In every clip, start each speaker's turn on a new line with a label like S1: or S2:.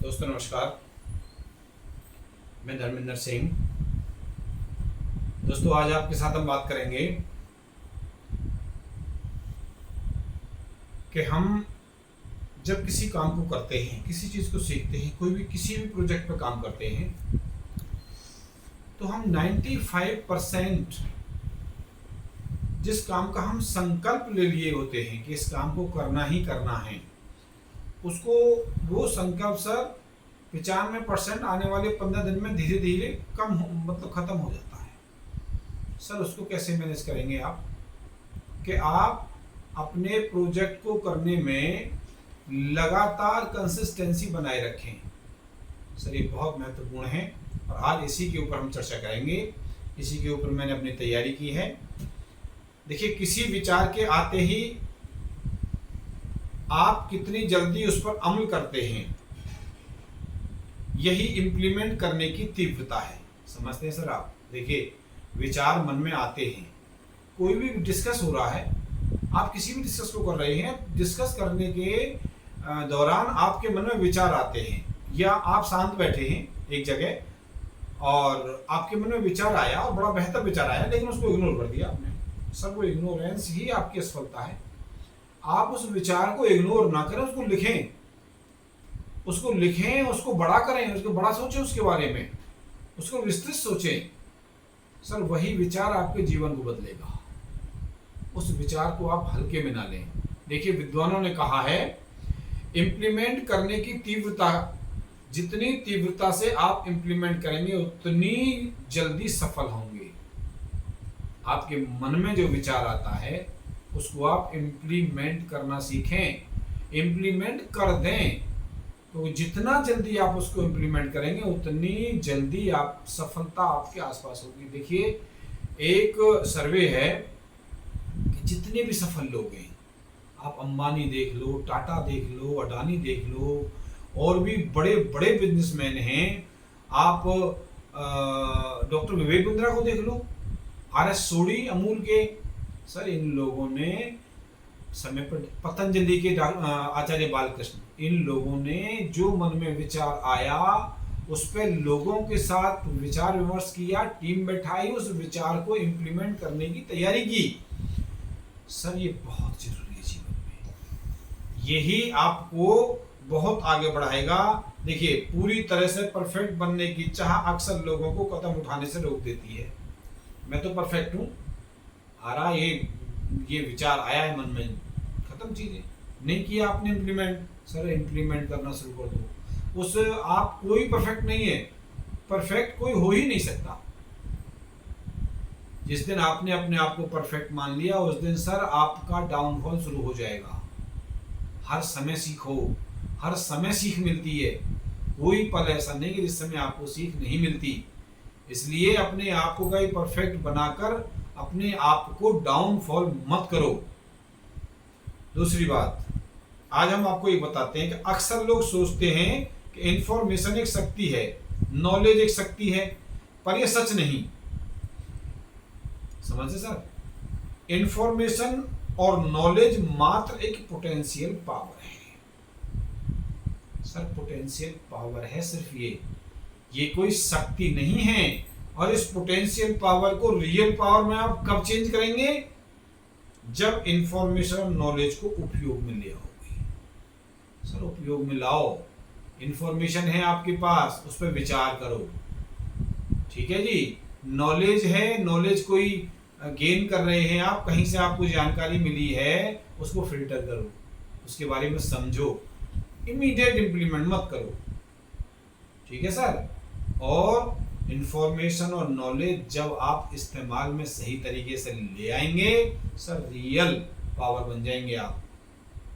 S1: दोस्तों नमस्कार, मैं धर्मेंद्र सिंह। दोस्तों आज आपके साथ हम बात करेंगे कि हम जब किसी काम को करते हैं, किसी चीज़ को सीखते हैं, कोई भी किसी भी प्रोजेक्ट पर काम करते हैं, तो हम 95% जिस काम का हम संकल्प ले लिए होते हैं कि इस काम को करना ही करना है, उसको वो संकल्प सर 95% आने वाले 15 दिन में धीरे धीरे खत्म हो जाता है। सर उसको कैसे मैनेज करेंगे आप कि आप अपने प्रोजेक्ट को करने में लगातार कंसिस्टेंसी बनाए रखें। सर ये बहुत महत्वपूर्ण है और आज इसी के ऊपर हम चर्चा करेंगे। इसी के ऊपर मैंने अपनी तैयारी की है। देखिए, किसी विचार के आते ही आप कितनी जल्दी उस पर अमल करते हैं, यही इंप्लीमेंट करने की तीव्रता है। समझते हैं सर आप? देखिए, विचार मन में आते हैं, कोई भी डिस्कस हो रहा है, आप किसी भी डिस्कस को कर रहे हैं, डिस्कस करने के दौरान आपके मन में विचार आते हैं, या आप शांत बैठे हैं एक जगह और आपके मन में विचार आया और बड़ा बेहतर विचार आया, लेकिन उसको इग्नोर कर दिया आपने। सर वो इग्नोरेंस ही आपकी असफलता है। आप उस विचार को इग्नोर ना करें, उसको लिखें, उसको बड़ा करें, उसको बड़ा सोचें, उसके बारे में उसको विस्तृत सोचें। सर वही विचार आपके जीवन को बदलेगा। उस विचार को आप हल्के में ना लें। देखिए, विद्वानों ने कहा है, इंप्लीमेंट करने की तीव्रता, जितनी तीव्रता से आप इंप्लीमेंट करेंगे उतनी जल्दी सफल होंगे। आपके मन में जो विचार आता है उसको आप इम्प्लीमेंट करना सीखें, इम्प्लीमेंट कर दें। तो जितना जल्दी आप उसको इम्प्लीमेंट करेंगे उतनी जल्दी आप सफलता आपके आसपास होगी। देखिए, एक सर्वे है कि जितने भी सफल लोग हैं, आप अंबानी देख लो, टाटा देख लो, अडानी देख लो, और भी बड़े बड़े बिजनेसमैन हैं, आप डॉक्टर विवेक बिंद्रा को देख लो, आर.एस. सोढ़ी अमूल के। सर इन लोगों ने समय पर, पतंजलि के आचार्य बालकृष्ण, इन लोगों ने जो मन में विचार आया उस पर लोगों के साथ विचार विमर्श किया, टीम बैठाई, उस विचार को इम्प्लीमेंट करने की तैयारी की। सर ये बहुत जरूरी है जीवन में, यही आपको बहुत आगे बढ़ाएगा। देखिए, पूरी तरह से परफेक्ट बनने की चाह अक्सर लोगों को कदम उठाने से रोक देती है। मैं तो परफेक्ट हूँ, आ रहा ये विचार आया है मन में, खत्म चीजें, नहीं किया आपने इम्प्लीमेंट। सर इम्प्लीमेंट करना शुरू कर दो। उस आप कोई परफेक्ट नहीं है, परफेक्ट कोई हो ही नहीं सकता। जिस दिन आपने अपने आप को परफेक्ट मान लिया, उस दिन सर आपका डाउनफॉल शुरू हो जाएगा। हर समय सीखो, हर समय सीख मिलती है। कोई पल ऐसा नहीं कि जिस समय आपको सीख नहीं मिलती। इसलिए अपने आप को कहीं परफेक्ट बनाकर अपने आप को डाउनफॉल मत करो। दूसरी बात, आज हम आपको ये बताते हैं कि अक्सर लोग सोचते हैं कि इंफॉर्मेशन एक शक्ति है, नॉलेज एक शक्ति है, पर यह सच नहीं। समझे सर? इंफॉर्मेशन और नॉलेज मात्र एक पोटेंशियल पावर है। सर पोटेंशियल पावर है सिर्फ ये कोई शक्ति नहीं है। और इस पोटेंशियल पावर को रियल पावर में आप कब चेंज करेंगे? जब इंफॉर्मेशन और नॉलेज को उपयोग में ले आओगे। सर उपयोग में लाओ, इंफॉर्मेशन है आपके पास, उस पर विचार करो, ठीक है जी। नॉलेज है, नॉलेज कोई गेन कर रहे हैं आप, कहीं से आपको जानकारी मिली है, उसको फिल्टर करो, उसके बारे में समझो, इमीडिएट इंप्लीमेंट मत करो, ठीक है सर। और इंफॉर्मेशन और नॉलेज जब आप इस्तेमाल में सही तरीके से ले आएंगे, सर रियल पावर बन जाएंगे आप,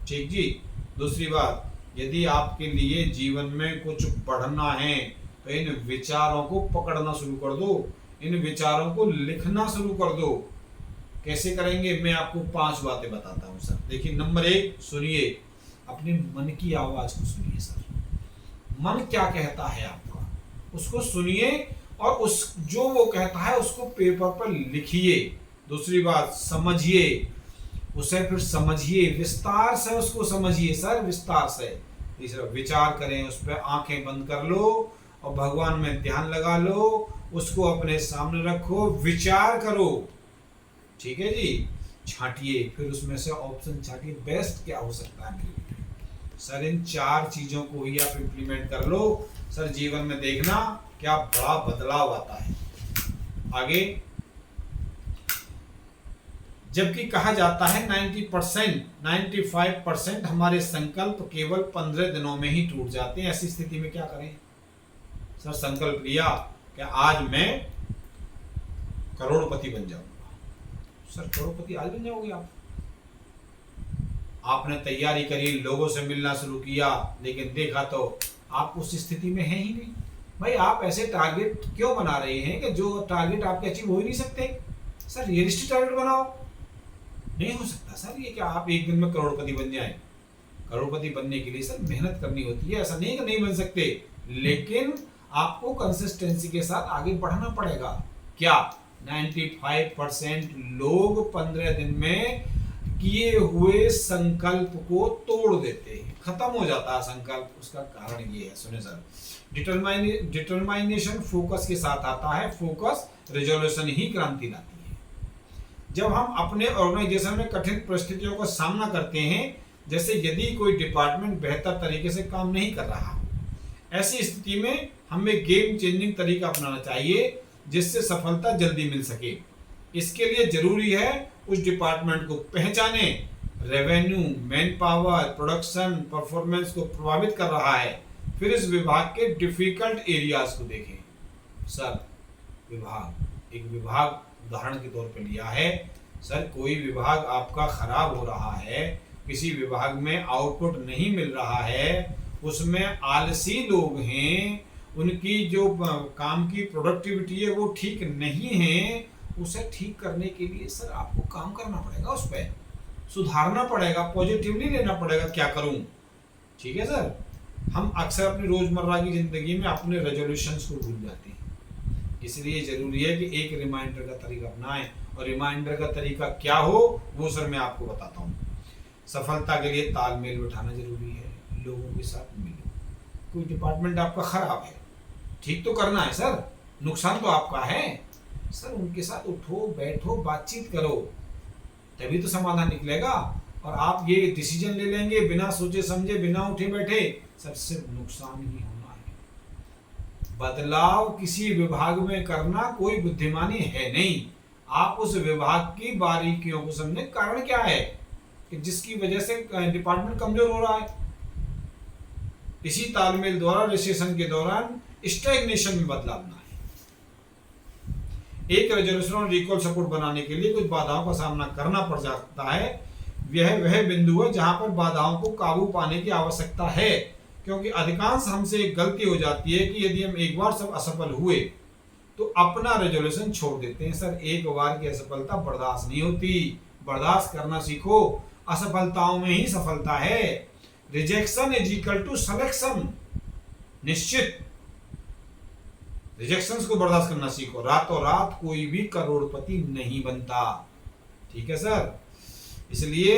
S1: ठीक जी। दूसरी बात, यदि आपके लिए जीवन में कुछ बढ़ना है तो इन विचारों को पकड़ना शुरू कर दो, इन विचारों को लिखना शुरू कर दो। कैसे करेंगे? मैं आपको 5 बातें बताता हूँ सर। देखिए, नंबर 1, सुनिए, अपने मन की आवाज को सुनिए सर। मन क्या कहता है आपका, उसको सुनिए और उस जो वो कहता है उसको पेपर पर लिखिए। दूसरी बात, समझिए उसे, फिर समझिए विस्तार से, उसको समझिए सर, विस्तार से। तीसरा विचार करें, उस पर आंखें बंद कर लो और भगवान में ध्यान लगा लो, उसको अपने सामने रखो, विचार करो, ठीक है जी। छांटिए, फिर उसमें से ऑप्शन छांटिए, बेस्ट क्या हो सकता है मेरे लिए। सर इन 4 चीजों को ही आप इम्प्लीमेंट कर लो सर, जीवन में देखना क्या बड़ा बदलाव आता है। आगे, जबकि कहा जाता है 90%, 95% हमारे संकल्प केवल 15 दिनों में ही टूट जाते हैं। ऐसी स्थिति में क्या करें? सर संकल्प लिया कि आज मैं करोड़पति बन जाऊंगा। सर करोड़पति आज बन जाओगे आप? आपने तैयारी करी, लोगों से मिलना शुरू किया, लेकिन देखा तो आप उस स्थिति में हैं ही नहीं। भाई आप ऐसे टारगेट क्यों बना रहे हैं कि जो टारगेट आपके अचीव हो ही नहीं सकते? सर रियलिस्टिक टारगेट बनाओ। नहीं हो सकता सर ये कि आप एक दिन में करोड़पति बन जाएं। करोड़पति बनने के लिए सर मेहनत करनी होती है, ऐसा नहीं कि नहीं बन सकते, लेकिन आपको कंसिस्टेंसी के साथ आगे बढ़ना पड़ेगा। क्या 95% लोग 15 दिन में किए हुए संकल्प को तोड़ देते हैं, खत्म हो जाता है संकल्प। उसका कारण ये है, सुने सर, डिटरमाइनेशन फोकस के साथ आता है। फोकस रिजोल्यूशन ही क्रांति लाती है। जब हम अपने ऑर्गेनाइजेशन में कठिन परिस्थितियों का सामना करते हैं, जैसे यदि कोई डिपार्टमेंट बेहतर तरीके से काम नहीं कर रहा, ऐसी स्थिति में हमें गेम चेंजिंग तरीका अपनाना चाहिए जिससे सफलता जल्दी मिल सके। इसके लिए जरूरी है उस डिपार्टमेंट को पहचाने, revenue, man power, production, performance को प्रभावित कर रहा है। फिर इस विभाग के डिफिकल्ट एरियाज को देखें। सर विभाग, एक विभाग उदाहरण के तौर पर लिया है। सर कोई विभाग आपका खराब हो रहा है, किसी विभाग में आउटपुट नहीं मिल रहा है, उसमें आलसी लोग हैं, उनकी जो काम की प्रोडक्टिविटी है वो ठीक नहीं है, उसे ठीक करने के लिए सर आपको काम करना पड़ेगा, उस पर सुधारना पड़ेगा, पॉजिटिवली लेना पड़ेगा। क्या करूं? ठीक है सर। हम अक्सर अपनी रोजमर्रा की जिंदगी में अपने रेजोल्यूशंस को भूल जाते हैं, इसलिए जरूरी है कि एक रिमाइंडर का तरीका अपनाएं। और रिमाइंडर का तरीका क्या हो वो सर मैं आपको बताता हूँ। सफलता के लिए तालमेल बिठाना जरूरी है, लोगों के साथ मिलो। कोई डिपार्टमेंट आपका खराब है, ठीक तो करना है सर, नुकसान तो आपका है सर, उनके साथ उठो बैठो बातचीत करो, तभी तो समाधान निकलेगा। और आप ये डिसीजन ले लेंगे बिना सोचे समझे, बिना उठे बैठे, सर सिर्फ नुकसान ही होना है। बदलाव किसी विभाग में करना कोई बुद्धिमानी है नहीं। आप उस विभाग की बारीकियों को समझें, कारण क्या है कि जिसकी वजह से डिपार्टमेंट कमजोर हो रहा है। इसी तालमेल द्वारा रिसेशन के दौरान स्टैग्नेशन में बदलाव लाना है। एक रेजोल्यूशन और रिकॉल सपोर्ट बनाने के लिए कुछ बाधाओं का सामना करना पड़ सकता है। यह वह बिंदु है जहां पर बाधाओं को काबू पाने की आवश्यकता है, क्योंकि अधिकांश हमसे एक गलती हो जाती है कि यदि हम एक बार सब असफल हुए तो अपना रेजोल्यूशन छोड़ देते हैं। सर एक बार की असफलता बर्दाश्त नहीं होती, बर्दाश्त करना सीखो। असफलताओं में ही सफलता है। Rejection is equal to selection. निश्चित रिजेक्शंस को बर्दाश्त करना सीखो। रातों रात कोई भी करोड़पति नहीं बनता, ठीक है सर। इसलिए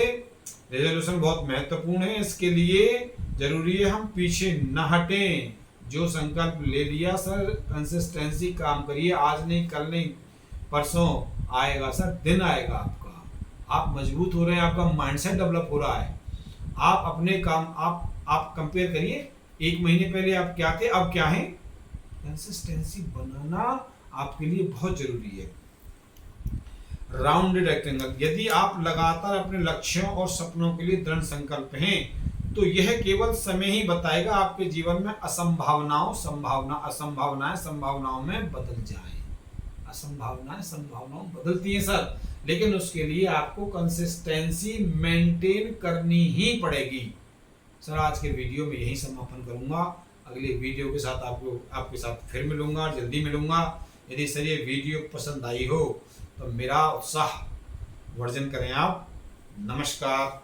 S1: रेजोल्यूशन बहुत महत्वपूर्ण है। इसके लिए जरूरी है हम पीछे न हटें। जो संकल्प ले लिया सर, कंसिस्टेंसी काम करिए। आज नहीं, कल नहीं, परसों आएगा सर, दिन आएगा आपका। आप मजबूत हो रहे हैं, आपका माइंडसेट डेवलप हो रहा है। आप अपने काम आप कंपेयर करिए, 1 महीने पहले आप क्या थे, अब क्या हैं। कंसिस्टेंसी बनाना आपके लिए बहुत जरूरी है। राउंडेड रेक्टेंगल, यदि आप लगातार अपने लक्ष्यों और सपनों के लिए दृढ़ संकल्प हैं तो यह केवल समय ही बताएगा आपके जीवन में असंभावनाएं संभावनाओं में बदल जाएं। असंभावनाएं संभावनाओं बदलती हैं सर, लेकिन उसके लिए आपको कंसिस्टेंसी मेंटेन करनी ही पड़ेगी। सर आज के वीडियो में यही समापन करूंगा। अगले वीडियो के साथ आपके साथ फिर मिलूंगा, जल्दी मिलूंगा। यदि सर ये वीडियो पसंद आई हो तो मेरा उत्साह वर्धन करें आप। नमस्कार।